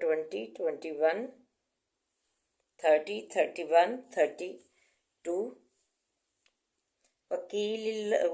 20, 21, 30, 31, 32।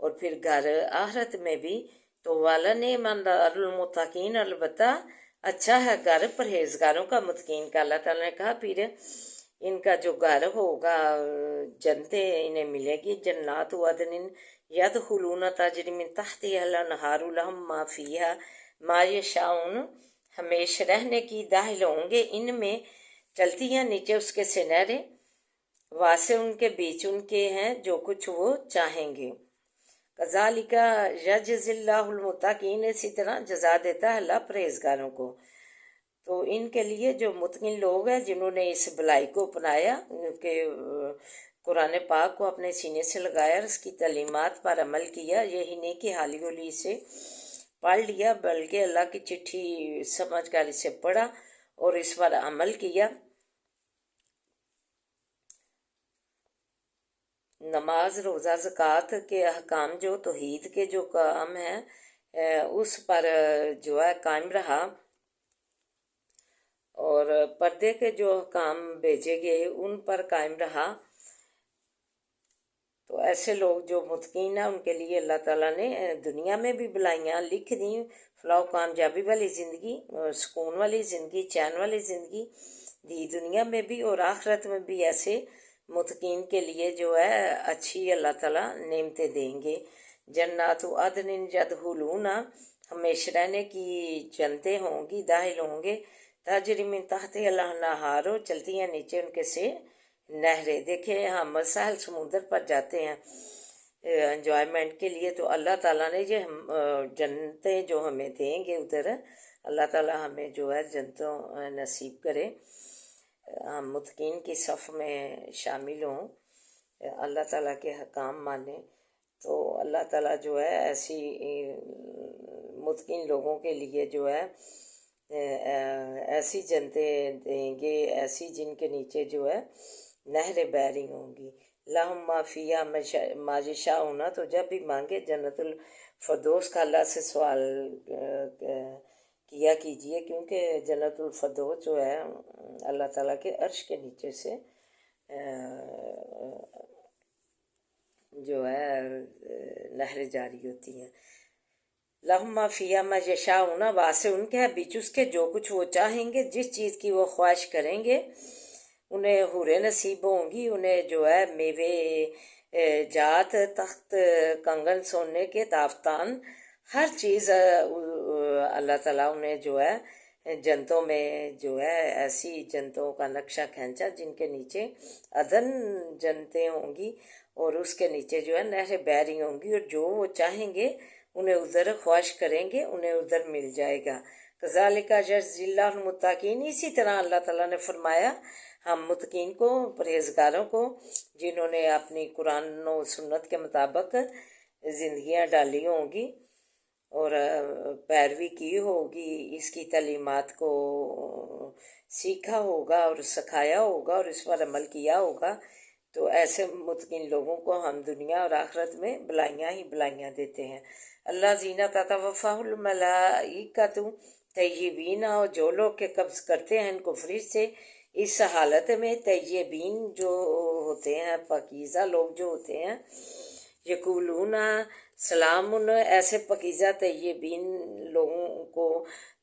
اور پھر گھر آخرت میں بھی تو والا نعم دارالمتقین، البتہ اچھا ہے گھر پرہیزگاروں کا، متقین کا۔ اللہ تعالیٰ نے کہا پھر ان کا جو گھر ہوگا جنتیں انہیں ملے گی، جنات عدن یدخلون تجری من تحتها الانہار لہم ما فیہا ما یشاؤن، ہمیشہ رہنے کی، داخل ہوں گے ان میں، چلتی ہیں نیچے اس کے سے نہریں، واسع ان کے بیچ ان کے ہیں جو کچھ وہ چاہیں گے۔ کذالک یجزی اللہ المتقین، اسی طرح جزا دیتا ہے اللہ پرہیزگاروں کو۔ تو ان کے لیے جو متقین لوگ ہیں جنہوں نے اس بلائی کو اپنایا کہ قرآن پاک کو اپنے سینے سے لگایا اور اس کی تعلیمات پر عمل کیا، یہی نہیں کہ حالی گولی سے پڑھ لیا بلکہ اللہ کی چٹھی سمجھ کر اسے پڑھا اور اس پر عمل کیا۔ نماز، روزہ، زکوٰۃ کے احکام جو توحید کے جو کام ہیں اس پر جو ہے قائم رہا، اور پردے کے جو احکام بھیجے گئے ان پر قائم رہا۔ تو ایسے لوگ جو متقین ہیں ان کے لیے اللہ تعالیٰ نے دنیا میں بھی بلائیاں لکھ دیں، فلاح و کامیابی والی زندگی، سکون والی زندگی، چین والی زندگی دی دنیا میں بھی، اور آخرت میں بھی ایسے متقین کے لیے جو ہے اچھی اللہ تعالیٰ نعمتیں دیں گے۔ جنات عدن یدخلون، ہمیشہ رہنے کی جنتیں ہوں گی، داخل ہوں گے، تجری من تحتها الانہار، چلتی ہیں نیچے ان کے سے نہریں۔ دیکھیں ہم ساحل سمندر پر جاتے ہیں انجوائمنٹ کے لیے، تو اللہ تعالیٰ نے یہ جنتیں جو ہمیں دیں گے ادھر، اللہ تعالیٰ ہمیں جو ہے جنتوں نصیب کرے، ہم متقین کی صف میں شامل ہوں، اللہ تعالیٰ کے حکام مانیں۔ تو اللہ تعالیٰ جو ہے ایسی متقین لوگوں کے لیے جو ہے ایسی جنتیں دیں گے، ایسی جن کے نیچے جو ہے نہریں بہہ رہی ہوں گی۔ لہم ما فیہا ما یشاؤن، تو جب بھی مانگے جنت الفردوس کا اللہ سے سوال کیا کیجئے، کیونکہ جنت الفردوس جو ہے اللہ تعالیٰ کے عرش کے نیچے سے جو ہے نہریں جاری ہوتی ہیں۔ لہم ما فیہا ما یشاؤن، واسع ان کے ہے بیچ اس کے جو کچھ وہ چاہیں گے، جس چیز کی وہ خواہش کریں گے انہیں حوریں نصیب ہوں گی، انہیں جو ہے میوے جات، تخت، کنگن سونے کے، تافتان، ہر چیز اللہ تعالیٰ انہیں جو ہے جنتوں میں جو ہے ایسی جنتوں کا نقشہ کھینچا جن کے نیچے عدن جنتیں ہوں گی، اور اس کے نیچے جو ہے نہریں بہہ رہی ہوں گی، اور جو وہ چاہیں گے انہیں ادھر خواہش کریں گے انہیں ادھر مل جائے گا۔ کذالک یجزی اللہ المتقین، اسی طرح اللہ تعالیٰ نے فرمایا ہم متقین کو، پرہیزگاروں کو، جنہوں نے اپنی قرآن و سنت کے مطابق زندگیاں ڈالی ہوں گی اور پیروی کی ہوگی، اس کی تعلیمات کو سیکھا ہوگا اور سکھایا ہوگا اور اس پر عمل کیا ہوگا، تو ایسے متقین لوگوں کو ہم دنیا اور آخرت میں بلائیاں ہی بلائیاں دیتے ہیں۔ الذین تتوفاہم الملائکۃ طیبین، اور جو لوگ کے قبض کرتے ہیں ان کو فرشتے اس حالت میں، طیبین جو ہوتے ہیں پاکیزہ لوگ جو ہوتے ہیں، یقولون سلام، ایسے پاکیزہ طیبین لوگوں کو،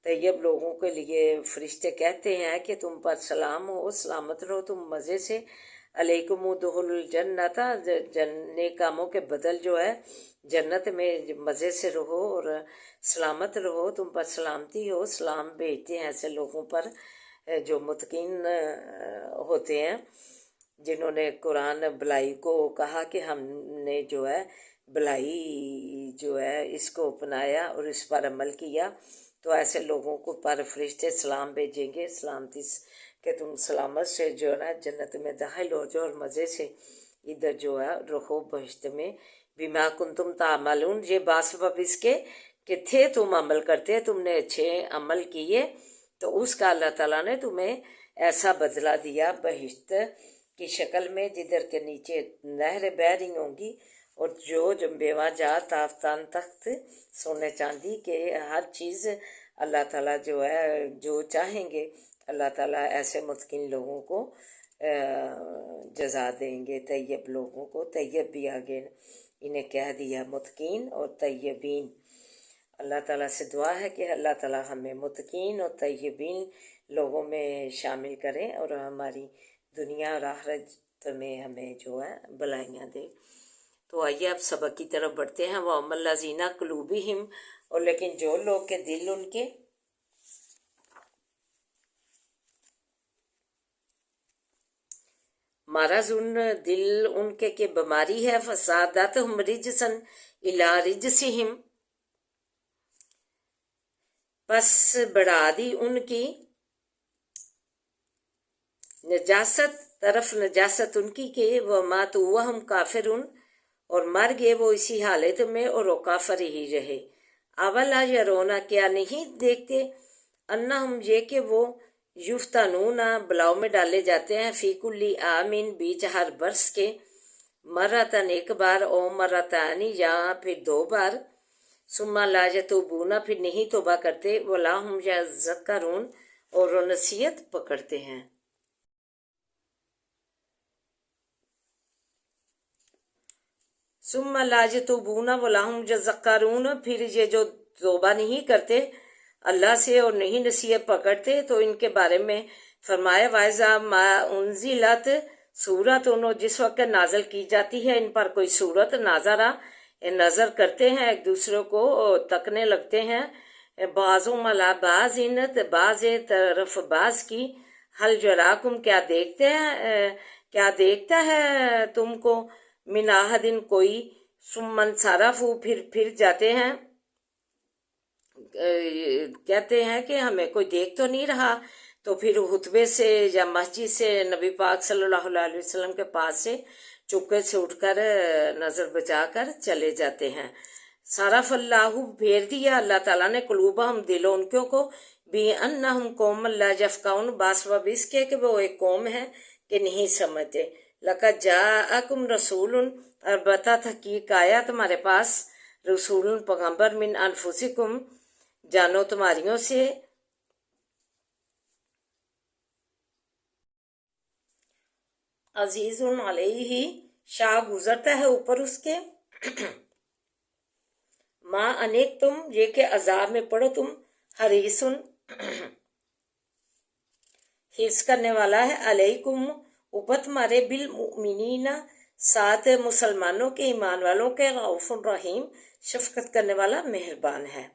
طیب لوگوں کے لیے فرشتے کہتے ہیں کہ تم پر سلام ہو، سلامت رہو تم مزے سے، علیکم ادخلوا الجنت، نیک کاموں کے بدل جو ہے جنت میں مزے سے رہو اور سلامت رہو، تم پر سلامتی ہو، سلام بھیجتے ہیں ایسے لوگوں پر جو متقین ہوتے ہیں، جنہوں نے قرآن بلائی کو کہا کہ ہم نے جو ہے بلائی جو ہے اس کو اپنایا اور اس پر عمل کیا، تو ایسے لوگوں کو پر فرشتے سلام بھیجیں گے، سلامتی کہ تم سلامت سے جو ہے جنت میں داخل ہو جاؤ اور مزے سے ادھر جو ہے رہو بہشت میں۔ بما کنتم تعملون، یہ باسبب اس کے کہ تھے تم عمل کرتے، تم نے اچھے عمل کیے، تو اس کا اللہ تعالیٰ نے تمہیں ایسا بدلہ دیا بہشت کی شکل میں، جدھر کے نیچے نہریں بہہ رہی ہوں گی، اور جو بیوہ جات، آفتان، تخت، سونے چاندی کے ہر چیز اللہ تعالیٰ جو ہے جو چاہیں گے اللہ تعالیٰ ایسے متقین لوگوں کو جزا دیں گے، طیب لوگوں کو، طیب بھی آگے انہیں کہہ دیا متقین اور طیبین۔ اللہ تعالیٰ سے دعا ہے کہ اللہ تعالیٰ ہمیں متقین اور طیبین لوگوں میں شامل کریں اور ہماری دنیا اور آخرت میں ہمیں جو ہے بلائیاں دے۔ تو آئیے آپ سبق کی طرف بڑھتے ہیں۔ وَأَمَّا الَّذِينَ قُلُوبِهِمْ، اور لیکن جو لوگ کے دل ان کے مرض، دل ان کے کہ بیماری ہے، فَزَادَتْهُمْ رِجْسًا إِلَىٰ رِجْسِهِمْ، پس بڑھا دی ان کی نجاست طرف نجاست ان کی کہ وَمَاتُوا وَهُمْ كَافِرُونَ، اور مر گئے وہ اسی حالت میں اور وہ کافر ہی رہے۔ اولا یرونا، کیا نہیں دیکھتے، انہم یہ کہ وہ یفتنون بلاؤ میں ڈالے جاتے ہیں، فی کلی آمین بیچ ہر برس کے، مرتن ایک بار، او مرتانی یا پھر 2 بار، ثم لا یتوبون پھر نہیں توبہ کرتے، ولا ہم یذکرون اور وہ نصیحت پکڑتے ہیں۔ ثم لا یتوبون ولا ہم یذکرون، پھر یہ جو توبہ نہیں کرتے اللہ سے اور نہیں نصیحت پکڑتے، تو ان کے بارے میں فرمایا وَإِذَا مَا أُنزِلَتْ سورت، انہوں جس وقت نازل کی جاتی ہے ان پر کوئی سورت، ناظرہ نظر کرتے ہیں ایک دوسرے کو، تکنے لگتے ہیں، بعضهم علی بعض، بعض طرف بعض کی، حل جراکم کیا دیکھتے ہیں، کیا دیکھتا ہے تم کو، من احد کوئی، ثم انصرفوا پھر جاتے ہیں، کہتے ہیں کہ ہمیں کوئی دیکھ تو نہیں رہا، تو پھر خطبے سے یا مسجد سے نبی پاک صلی اللہ علیہ وسلم کے پاس سے چپکے سے اٹھ کر نظر بچا کر چلے جاتے ہیں۔ صرف اللہ، پھیر دیا اللہ تعالیٰ نے، قلوبہم دلوں ان کو، بِأَنَّهُمْ قَوْمٌ لَا يَفْقَهُونَ، باسباب اس کے کہ وہ ایک قوم ہے کہ نہیں سمجھتے۔ لَقَدْ جَاءَكُمْ رَسُولٌ، البتہ تحقیق آیا تمہارے پاس، رسول پیغمبر، من انفسکم، جانو تمہاریوں سے، عزیز علیہ، شاہ گزرتا ہے اوپر اس کے، ما انیک تم، یہ کہ عذاب میں پڑو تم، حریص حرص کرنے والا ہے، علیکم اوپر تمہارے، بالمؤمنین ساتھ مسلمانوں کے، ایمان والوں کے، رؤوف رحیم شفقت کرنے والا، مہربان ہے۔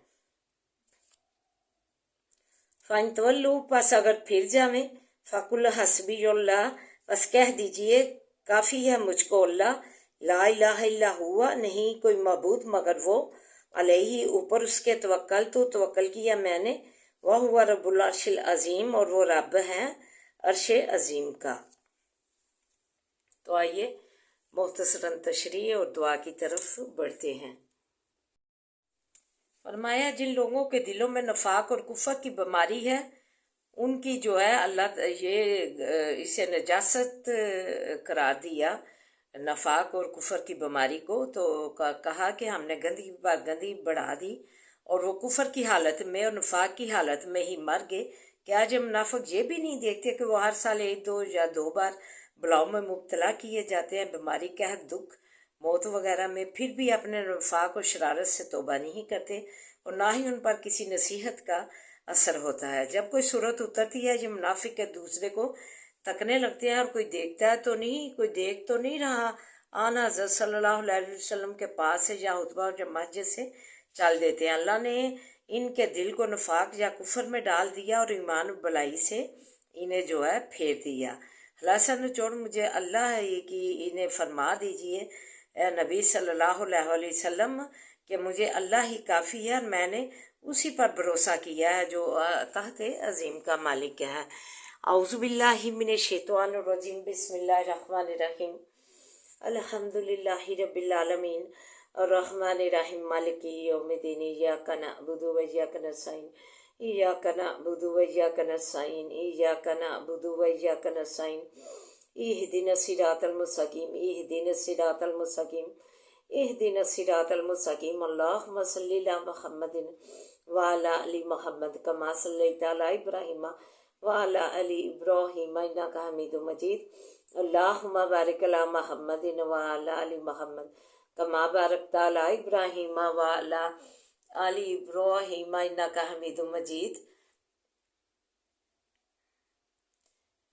فَإِن تَوَلُّوا، پس اگر پھر جاویں، فَقُلْ حَسْبِيَ اللَّهُ، بس کہہ دیجئے کافی ہے مجھ کو اللہ، لا الہ الا ہوا، نہیں کوئی معبود مگر وہ، علیہ اوپر اس کے توکل کیا میں نے، وَهُوَ رَبُّ الْعَرْشِ الْعَظِيمِ، اور وہ رب ہے عرش عظیم کا۔ تو آئیے مختصراً تشریح اور دعا کی طرف بڑھتے ہیں۔ فرمایا جن لوگوں کے دلوں میں نفاق اور کفر کی بیماری ہے، ان کی جو ہے اللہ یہ اسے نجاست قرار دیا، نفاق اور کفر کی بیماری کو، تو کہا کہ ہم نے گندگی پر گندگی بڑھا دی، اور وہ کفر کی حالت میں اور نفاق کی حالت میں ہی مر گئے۔ کیا جو منافق یہ بھی نہیں دیکھتے کہ وہ ہر سال 1 یا 2 بار بلاؤ میں مبتلا کیے جاتے ہیں، بیماری، قحط، دکھ، موت وغیرہ میں، پھر بھی اپنے نفاق اور شرارت سے توبہ نہیں کرتے، اور نہ ہی ان پر کسی نصیحت کا اثر ہوتا ہے۔ جب کوئی صورت اترتی ہے، یہ منافق ایک دوسرے کو تکنے لگتے ہیں، اور کوئی دیکھتا ہے تو نہیں، کوئی دیکھ تو نہیں رہا، آنا حضرت صلی اللہ علیہ وسلم کے پاس سے یا خطبہ اور مسجد سے چل دیتے ہیں۔ اللہ نے ان کے دل کو نفاق یا کفر میں ڈال دیا، اور ایمان بلائی سے انہیں جو ہے پھیر دیا۔ خلاصہ نچوڑ مجھے اللہ ہے کہ انہیں فرما دیجئے اے نبی صلی اللہ علیہ وسلم کہ مجھے اللہ ہی کافی ہے، اور میں نے اسی پر بھروسہ کیا ہے جو تحت عظیم کا مالک ہے۔ اعوذ باللہ من الشیطان الرجیم، بسم اللہ الرحمن الرحیم، الحمدللہ رب العالمین، الرحمن الرحیم، مالک یوم الدین، ایاک نعبد و ایاک نستعین، ایاک نعبد و ایاک نستعین، ایاک نعبد و ایاک نستعین، اہدنا الصراط المستقیم، اہدنا الصراط المستقیم، اہدنا الصراط المستقیم، اللہم صلی علی محمد وعلی آل محمد کما صلیت علی ابراہیم وعلی آل ابراہیم انک حمید مجید، اللہم بارک علی محمد وعلی آل محمد کما بارکت علی ابراہیم وعلی آل ابراہیم انک حمید مجید۔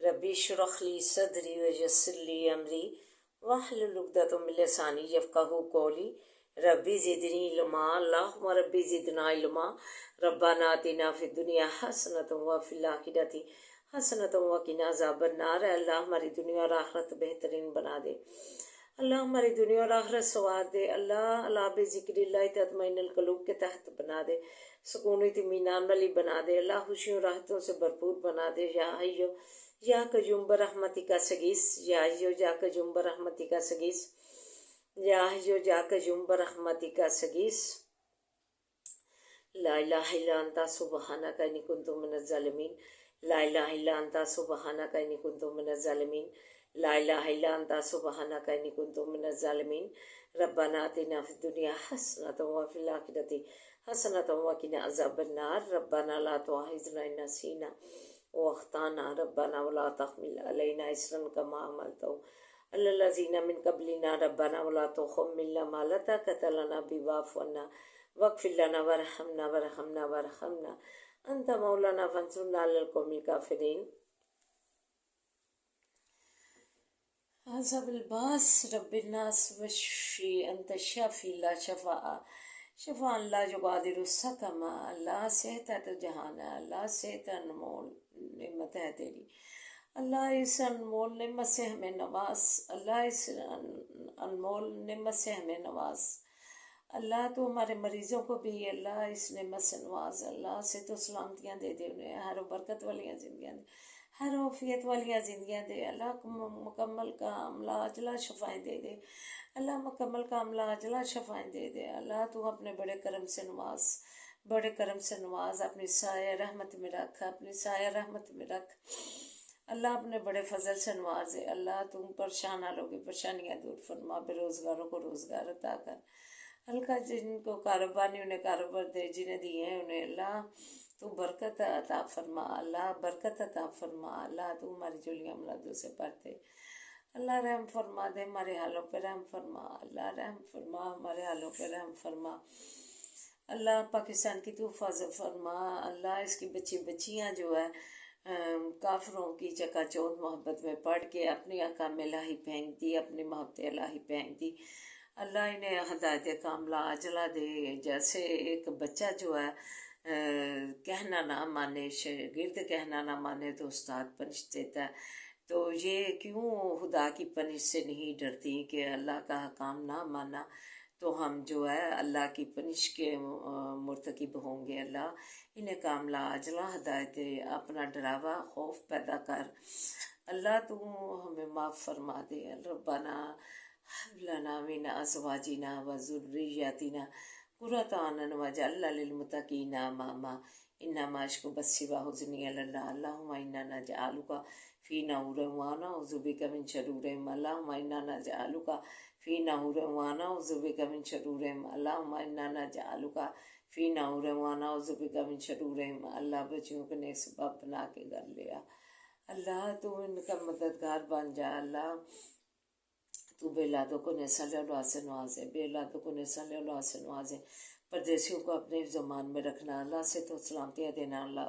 ربی اشرح لی صدری ویسر لی امری واحلل عقدۃ من لسانی یفقہوا قولی۔ ربی زدنی علما، اللہم ربی زدنا علما۔ ربنا آتنا فی الدنیا حسنۃ وفی الآخرۃ حسنۃ وقنا عذاب النار۔ اے اللہ ہماری دنیا اور آخرت بہترین بنا دے، اللہ ہماری دنیا اور آخرت سوار دے، اللہ اللہ بذکر اللہ تطمئن القلوب کے تحت بنا دے، سکون اطمینان والی بنا دے، اللہ خوشیوں راحتوں سے بھرپور بنا دے۔ یا حیو یا قیوم برحمتک استغیث، یا حیو یا قیوم برحمتک استغیث، یا حیو یا قیوم برحمتک استغیث۔ لا الہ الا انت سبحانک انی کنت من الظالمین، لا الہ الا انت سبحانک انی کنت من الظالمین، لا الہ الا انت سبحانک انی کنت من الظالمین۔ ربنا آتنا فی الدنیا حسنۃ وفی الآخرۃ حسنۃ وقنا عذاب النار۔ ربنا لا تؤاخذنا ان نسینا واخطأنا، ربنا ولا تحمل علینا اصرا کما حملته علی الذین من قبلنا، ربنا ولا تحملنا ما لا طاقۃ لنا به واعف عنا واغفر لنا وارحمنا انت مولانا فانصرنا علی القوم الکافرین۔ عذاب الباس رب الناس وشفی انت الشافی لا شفاء لا یغادر سقما۔ اللہ صحت ہے تو جہان ہے، اللہ صحت انمول نعمت ہے تیری، اللہ اس انمول نعمت سے ہمیں نواز، اللہ اس انمول نعمت سے ہمیں نواز، اللہ تو ہمارے مریضوں کو بھی اللہ اس نعمت سے نواز، اللہ سے تو سلامتیاں دے دے، انہیں ہر برکت والیاں زندگیاں دے، ہر عافیت والیاں زندگیاں دے، اللہ مکمل کاملہ عاجلہ شفائیں دے دے، اللہ مکمل کاملہ عاجلہ شفائیں دے دے، اللہ تو اپنے بڑے کرم سے نواز، بڑے کرم سے نواز، اپنی سایہ رحمت میں رکھ، اپنی سایہ رحمت میں رکھ، اللہ اپنے بڑے فضل سے نوازے، اللہ تم پریشان حالوں کی پریشانیاں دور فرما، بے روزگاروں کو روزگار عطا کر، ہلکا جن کو کاروبار نہیں انہیں کاروبار دے، جنہیں دیے ہیں انہیں اللہ تو برکت عطا فرما، اللہ برکت عطا فرما، اللہ تو ہماری جولیاں ملادوں سے پڑھتے، اللہ رحم فرما دے، ہمارے حالوں پہ رحم فرما، اللہ رحم فرما، ہمارے حالوں پہ رحم فرما، اللہ پاکستان کی تو حفاظت فرما، اللہ اس کی بچیاں جو ہے کافروں کی چکا چوند محبت میں پڑھ کے اپنی احکام الہی پھینک دی، اپنی محبت الہی پھینک دی، اللہ انہیں ہدایت کاملہ عاجلہ دے۔ جیسے ایک بچہ جو ہے کہنا نہ مانے، شاگرد کہنا نہ مانے تو استاد پنش دیتا ہے، تو یہ کیوں خدا کی پنش سے نہیں ڈرتی کہ اللہ کا حکام نہ مانا تو ہم جو ہے اللہ کی پنش کے مرتکب ہوں گے، اللہ انہیں کاملہ عاجلہ ہدایت دے، اپنا ڈراوا خوف پیدا کر، اللہ تو ہمیں معاف فرما دے۔ ربنا هب لنا من ازواجنا وذریاتنا قرۃ اعین واجعلنا للمتقین اماما انما اشکو بثی وحزنی الی اللہ اللہم انا نجعلک فی نحورہم ونعوذ بک من شرورہم اللہم انا نجعلک فی نحورہم ونعوذ بک من شرورہم اللہم انا نجعلک فی نحورہم ونعوذ بک من شرورہم۔ اللہ بچیوں کو نیک سبب بنا کے گھر لیا، اللہ تو ان کا مددگار بن جا، اللہ تو بے اولادوں کو نسل اولاد سے نوازے، بے اولادوں کو نسل اولاد سے نوازے، پردیسیوں کو اپنے زمان میں رکھنا، اللہ سے تو سلامتیاں دینا، اللہ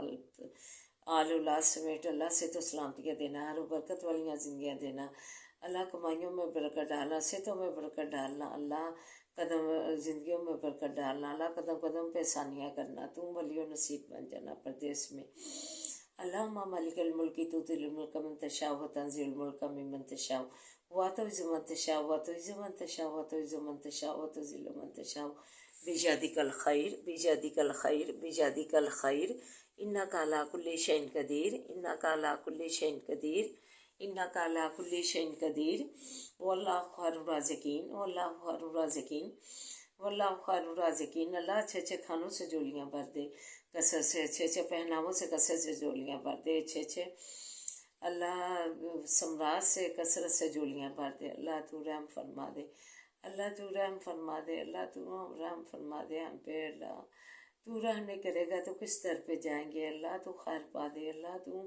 آل اولاد سمیت اللہ سے تو سلامتیاں دینا، ہر برکت والیاں زندگیاں دینا، اللہ کمائیوں میں برکت ڈالنا، صحتوں میں برکت ڈالنا، اللہ قدم زندگیوں میں برکت ڈالنا، اللہ قدم قدم پہ آسانیاں کرنا، تم ولی و نصیب بن جانا پردیس میں، اللہم مالک الملک تؤتی الملک من تشاء وتنزع الملک ممن تشاء وتعز من تشاء وتعز من تشاء وتعز من تشاء وتذل من تشاء بجادک الخیر بجادک الخیر بجادک الخیر انک علی کل شیء قدیر انک علی کل شیء قدیر انک علی کل شیء قدیر واللہ خیر الرازقین واللہ خیر الرازقین واللہ خیر الرازقین۔ اللہ اچھے اچھے کھانوں سے جولیاں بھر دے، کثرت سے اچھے اچھے پہناووں سے کثرت سے جولیاں بھر دے، اچھے اچھے اللہ ثمرات سے کثرت سے جولیاں بھر دے، اللہ تو رحم فرما دے، اللہ تو رحم فرما دے، اللہ تو رحم فرما دے ہم پہ، اللہ تو رحم نہیں کرے گا تو کس در پہ جائیں گے، اللہ تو خیر پا دے، اللہ تو